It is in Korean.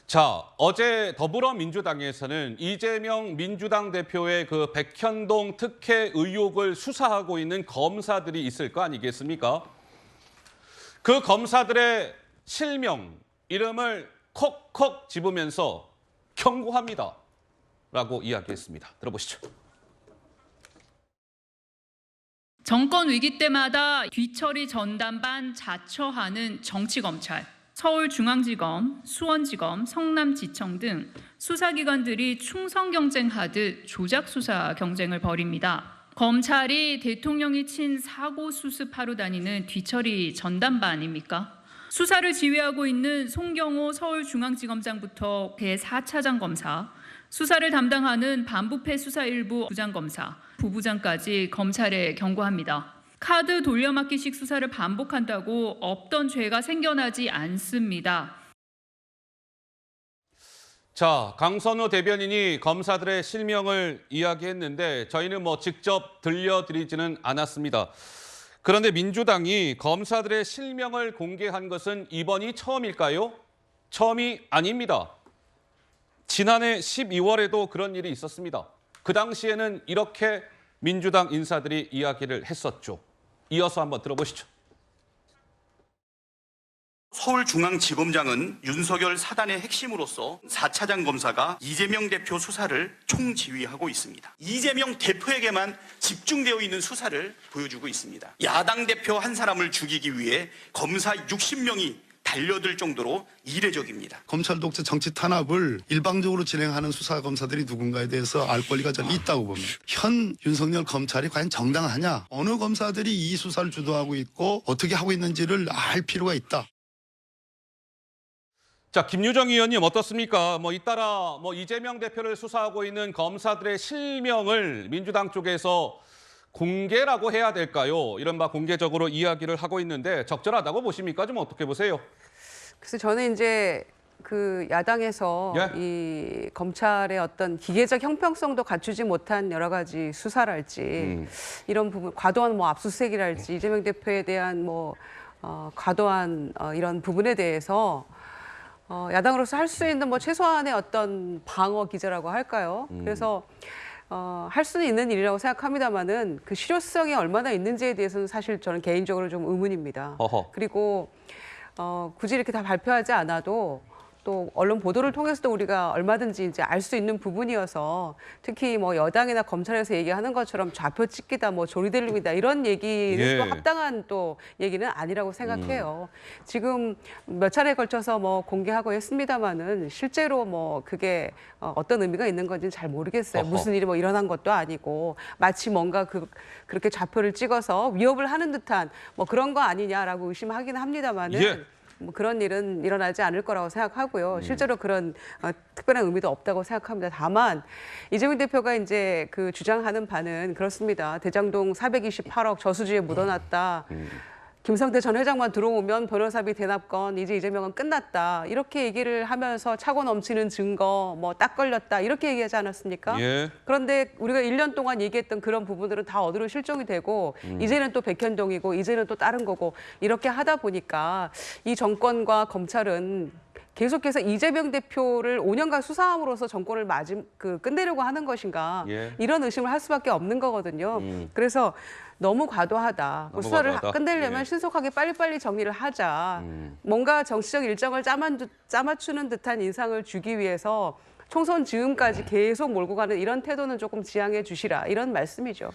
자, 어제 더불어민주당에서는 이재명 민주당 대표의 그 백현동 특혜 의혹을 수사하고 있는 검사들이 있을 거 아니겠습니까? 그 검사들의 실명, 이름을 콕콕 집으면서 경고합니다. 라고 이야기했습니다. 들어보시죠. 정권 위기 때마다 뒤처리 전담반 자처하는 정치검찰. 서울중앙지검, 수원지검, 성남지청 등 수사기관들이 충성 경쟁하듯 조작 수사 경쟁을 벌입니다. 검찰이 대통령이 친 사고 수습하러 다니는 뒤처리 전담반입니까? 수사를 지휘하고 있는 송경호 서울중앙지검장부터 대4차장 검사, 수사를 담당하는 반부패 수사일부 부장검사, 부부장까지 검찰에 경고합니다. 카드 돌려막기식 수사를 반복한다고 없던 죄가 생겨나지 않습니다. 자, 강선우 대변인이 검사들의 실명을 이야기했는데 저희는 직접 들려드리지는 않았습니다. 그런데 민주당이 검사들의 실명을 공개한 것은 이번이 처음일까요? 처음이 아닙니다. 지난해 12월에도 그런 일이 있었습니다. 그 당시에는 이렇게 민주당 인사들이 이야기를 했었죠. 이어서 한번 들어보시죠. 서울중앙지검장은 윤석열 사단의 핵심으로서 4차장 검사가 이재명 대표 수사를 총지휘하고 있습니다. 이재명 대표에게만 집중되어 있는 수사를 보여주고 있습니다. 야당 대표 한 사람을 죽이기 위해 검사 60명이 달려들 정도로 이례적입니다. 검찰 독재 정치 탄압을 일방적으로 진행하는 수사 검사들이 누군가에 대해서 알 권리가 저는 있다고 봅니다. 현 윤석열 검찰이 과연 정당하냐? 어느 검사들이 이 수사를 주도하고 있고 어떻게 하고 있는지를 알 필요가 있다. 자, 김유정 의원님 어떻습니까? 잇따라 이재명 대표를 수사하고 있는 검사들의 실명을 민주당 쪽에서 공개라고 해야 될까요? 이른바 공개적으로 이야기를 하고 있는데 적절하다고 보십니까? 좀 어떻게 보세요? 그래서 저는 이제 그 야당에서 이 검찰의 어떤 기계적 형평성도 갖추지 못한 여러 가지 수사랄지 이런 부분, 과도한 압수수색이랄지 이재명 대표에 대한 과도한 이런 부분에 대해서 야당으로서 할 수 있는 최소한의 어떤 방어 기제라고 할까요? 그래서 할 수는 있는 일이라고 생각합니다만은 그 실효성이 얼마나 있는지에 대해서는 사실 저는 개인적으로 좀 의문입니다. 어허. 그리고 굳이 이렇게 다 발표하지 않아도 또 언론 보도를 통해서도 우리가 얼마든지 이제 알 수 있는 부분이어서 특히 여당이나 검찰에서 얘기하는 것처럼 좌표 찍기다, 조리들립니다 이런 얘기는 또 합당한 또 얘기는 아니라고 생각해요. 지금 몇 차례에 걸쳐서 공개하고 했습니다마는 실제로 그게 어떤 의미가 있는 건지는 잘 모르겠어요. 어허. 무슨 일이 일어난 것도 아니고 마치 뭔가 그렇게 좌표를 찍어서 위협을 하는 듯한 그런 거 아니냐라고 의심하긴 합니다마는. 그런 일은 일어나지 않을 거라고 생각하고요. 실제로 그런 특별한 의미도 없다고 생각합니다. 다만 이재명 대표가 이제 그 주장하는 바는 그렇습니다. 대장동 428억 저수지에 묻어놨다. 김성태 전 회장만 들어오면 변호사비 대납건 이제 이재명은 끝났다. 이렇게 얘기를 하면서 차고 넘치는 증거 딱 걸렸다. 이렇게 얘기하지 않았습니까? 예. 그런데 우리가 1년 동안 얘기했던 그런 부분들은 다 어디로 실종이 되고 이제는 또 백현동이고 이제는 또 다른 거고 이렇게 하다 보니까 이 정권과 검찰은 계속해서 이재명 대표를 5년간 수사함으로써 정권을 끝내려고 하는 것인가 이런 의심을 할 수밖에 없는 거거든요. 그래서 너무 과도하다. 수사를 과도하다. 끝내려면 신속하게 빨리빨리 정리를 하자. 뭔가 정치적 일정을 짜맞추는 듯한 인상을 주기 위해서 총선 즈음까지 계속 몰고 가는 이런 태도는 조금 지양해 주시라 이런 말씀이죠.